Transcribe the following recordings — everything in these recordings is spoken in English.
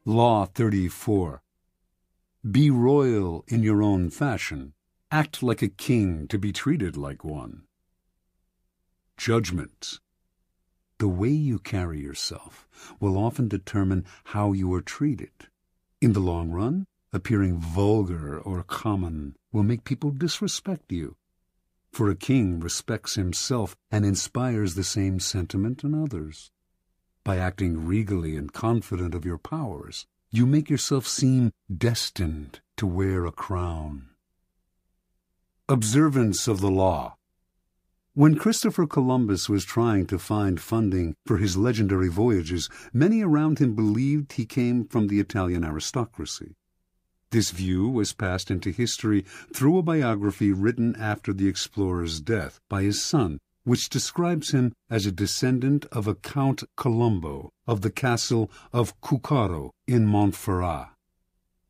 Law 34. Be royal in your own fashion. Act like a king to be treated like one. Judgment. The way you carry yourself will often determine how you are treated. In the long run, appearing vulgar or common will make people disrespect you. For a king respects himself and inspires the same sentiment in others. By acting regally and confident of your powers, you make yourself seem destined to wear a crown. Observance of the law. When Christopher Columbus was trying to find funding for his legendary voyages, many around him believed he came from the Italian aristocracy. This view was passed into history through a biography written after the explorer's death by his son, which describes him as a descendant of a Count Colombo of the castle of Cuccaro in Montferrat.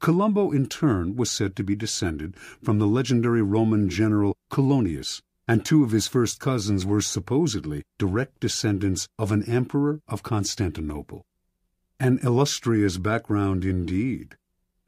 Colombo, in turn, was said to be descended from the legendary Roman general Colonius, and two of his first cousins were supposedly direct descendants of an emperor of Constantinople. An illustrious background indeed,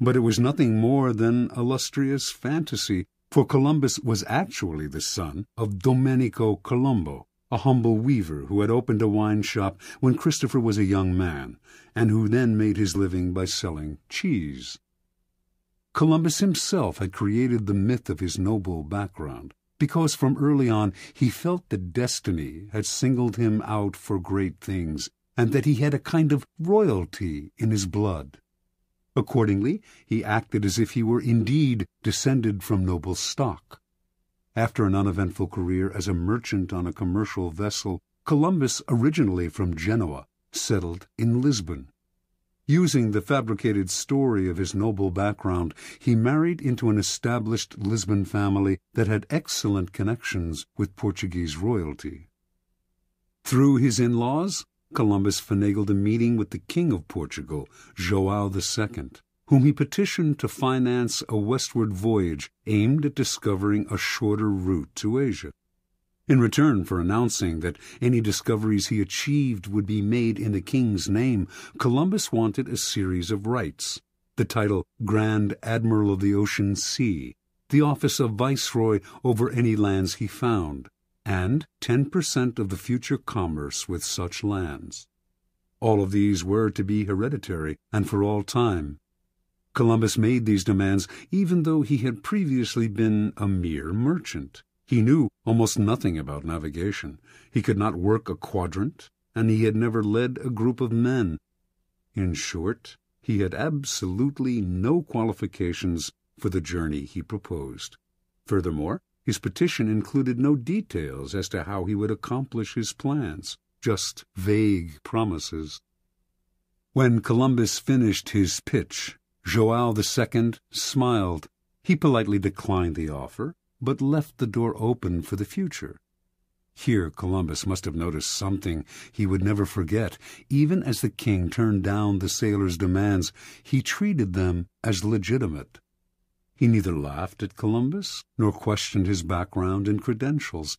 but it was nothing more than illustrious fantasy, for Columbus was actually the son of Domenico Colombo, a humble weaver who had opened a wine shop when Christopher was a young man, and who then made his living by selling cheese. Columbus himself had created the myth of his noble background, because from early on he felt that destiny had singled him out for great things, and that he had a kind of royalty in his blood. Accordingly, he acted as if he were indeed descended from noble stock. After an uneventful career as a merchant on a commercial vessel, Columbus, originally from Genoa, settled in Lisbon. Using the fabricated story of his noble background, he married into an established Lisbon family that had excellent connections with Portuguese royalty. Through his in-laws, Columbus finagled a meeting with the King of Portugal, João II, whom he petitioned to finance a westward voyage aimed at discovering a shorter route to Asia. In return for announcing that any discoveries he achieved would be made in the king's name, Columbus wanted a series of rights: the title Grand Admiral of the Ocean Sea, the office of Viceroy over any lands he found, and 10% of the future commerce with such lands. All of these were to be hereditary and for all time. Columbus made these demands even though he had previously been a mere merchant. He knew almost nothing about navigation. He could not work a quadrant, and he had never led a group of men. In short, he had absolutely no qualifications for the journey he proposed. Furthermore, his petition included no details as to how he would accomplish his plans, just vague promises. When Columbus finished his pitch, João II smiled. He politely declined the offer, but left the door open for the future. Here Columbus must have noticed something he would never forget. Even as the king turned down the sailors' demands, he treated them as legitimate. He neither laughed at Columbus nor questioned his background and credentials.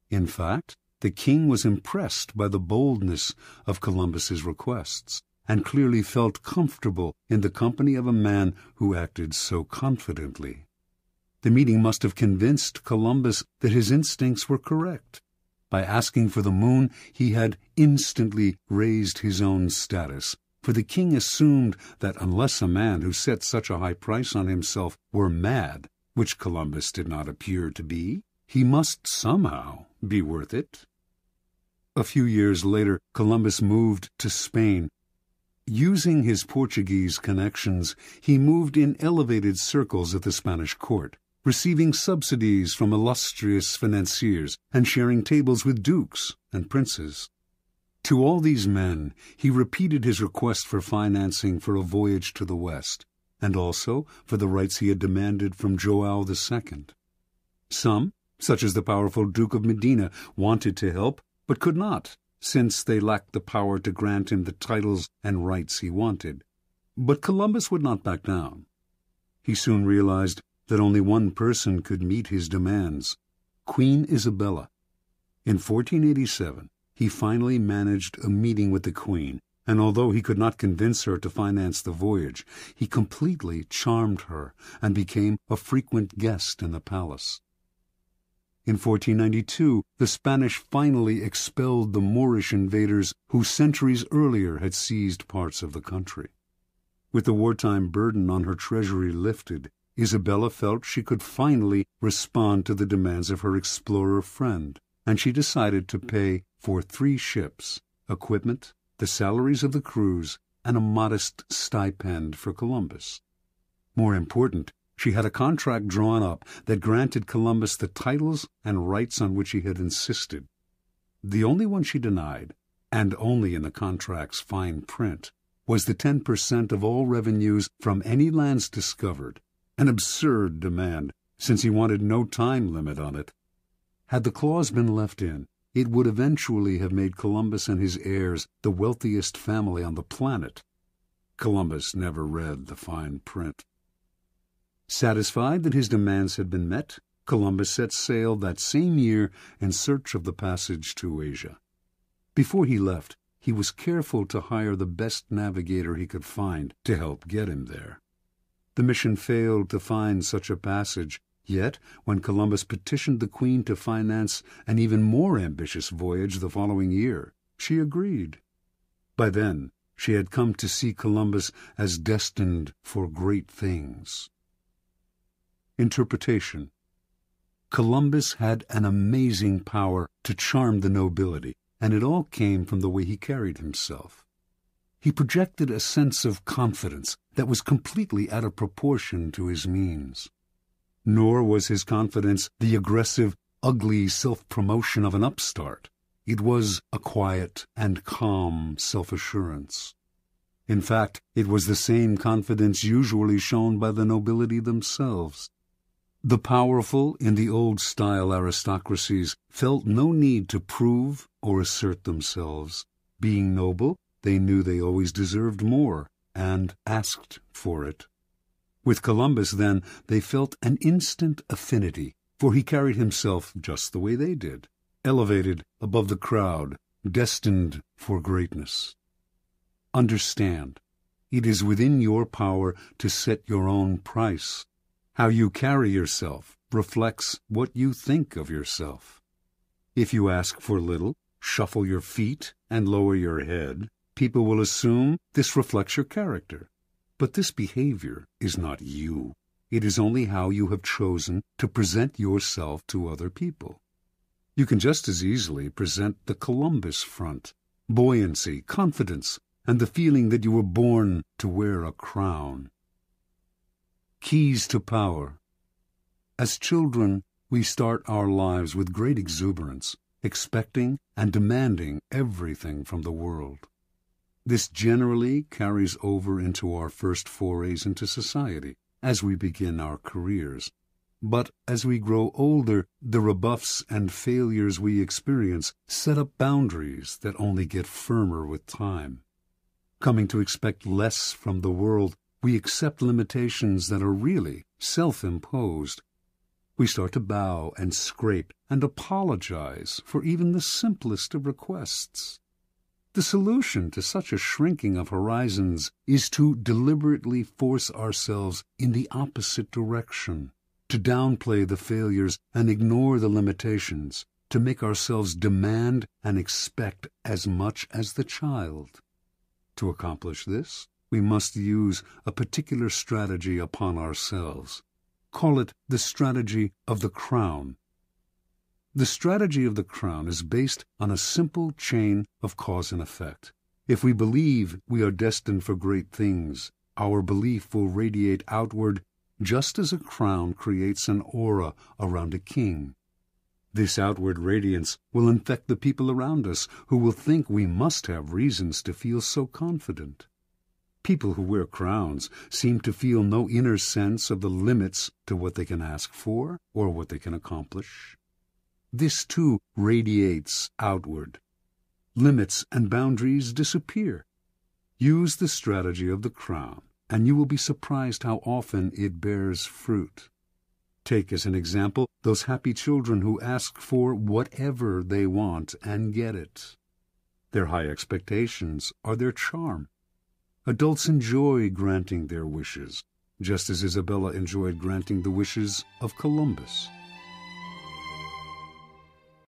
In fact, the king was impressed by the boldness of Columbus's requests, and clearly felt comfortable in the company of a man who acted so confidently. The meeting must have convinced Columbus that his instincts were correct. By asking for the moon, he had instantly raised his own status, for the king assumed that unless a man who set such a high price on himself were mad, which Columbus did not appear to be, he must somehow be worth it. A few years later, Columbus moved to Spain. Using his Portuguese connections, he moved in elevated circles at the Spanish court, receiving subsidies from illustrious financiers and sharing tables with dukes and princes. To all these men, he repeated his request for financing for a voyage to the West, and also for the rights he had demanded from João II. Some, such as the powerful Duke of Medina, wanted to help, but could not, since they lacked the power to grant him the titles and rights he wanted. But Columbus would not back down. He soon realized that only one person could meet his demands: Queen Isabella. In 1487, he finally managed a meeting with the Queen, and although he could not convince her to finance the voyage, he completely charmed her and became a frequent guest in the palace. In 1492, the Spanish finally expelled the Moorish invaders who centuries earlier had seized parts of the country. With the wartime burden on her treasury lifted, Isabella felt she could finally respond to the demands of her explorer friend, and she decided to pay for 3 ships, equipment, the salaries of the crews, and a modest stipend for Columbus. More important, she had a contract drawn up that granted Columbus the titles and rights on which he had insisted. The only one she denied, and only in the contract's fine print, was the 10% of all revenues from any lands discovered, an absurd demand, since he wanted no time limit on it. Had the clause been left in, it would eventually have made Columbus and his heirs the wealthiest family on the planet. Columbus never read the fine print. Satisfied that his demands had been met, Columbus set sail that same year in search of the passage to Asia. Before he left, he was careful to hire the best navigator he could find to help get him there. The mission failed to find such a passage, yet when Columbus petitioned the Queen to finance an even more ambitious voyage the following year, she agreed. By then, she had come to see Columbus as destined for great things. Interpretation. Columbus had an amazing power to charm the nobility, and it all came from the way he carried himself. He projected a sense of confidence that was completely out of proportion to his means. Nor was his confidence the aggressive, ugly self-promotion of an upstart. It was a quiet and calm self-assurance. In fact, it was the same confidence usually shown by the nobility themselves. The powerful in the old-style aristocracies felt no need to prove or assert themselves. Being noble, they knew they always deserved more, and asked for it. With Columbus, then, they felt an instant affinity, for he carried himself just the way they did, elevated above the crowd, destined for greatness. Understand, it is within your power to set your own price. How you carry yourself reflects what you think of yourself. If you ask for little, shuffle your feet, and lower your head, people will assume this reflects your character. But this behavior is not you. It is only how you have chosen to present yourself to other people. You can just as easily present the Columbus front, buoyancy, confidence, and the feeling that you were born to wear a crown. Keys to power. As children, we start our lives with great exuberance, expecting and demanding everything from the world. This generally carries over into our first forays into society, as we begin our careers. But as we grow older, the rebuffs and failures we experience set up boundaries that only get firmer with time. Coming to expect less from the world, we accept limitations that are really self-imposed. We start to bow and scrape and apologize for even the simplest of requests. The solution to such a shrinking of horizons is to deliberately force ourselves in the opposite direction, to downplay the failures and ignore the limitations, to make ourselves demand and expect as much as the child. To accomplish this, we must use a particular strategy upon ourselves. Call it the strategy of the crown. The strategy of the crown is based on a simple chain of cause and effect. If we believe we are destined for great things, our belief will radiate outward just as a crown creates an aura around a king. This outward radiance will infect the people around us, who will think we must have reasons to feel so confident. People who wear crowns seem to feel no inner sense of the limits to what they can ask for or what they can accomplish. This, too, radiates outward. Limits and boundaries disappear. Use the strategy of the crown, and you will be surprised how often it bears fruit. Take as an example those happy children who ask for whatever they want and get it. Their high expectations are their charm. Adults enjoy granting their wishes, just as Isabella enjoyed granting the wishes of Columbus.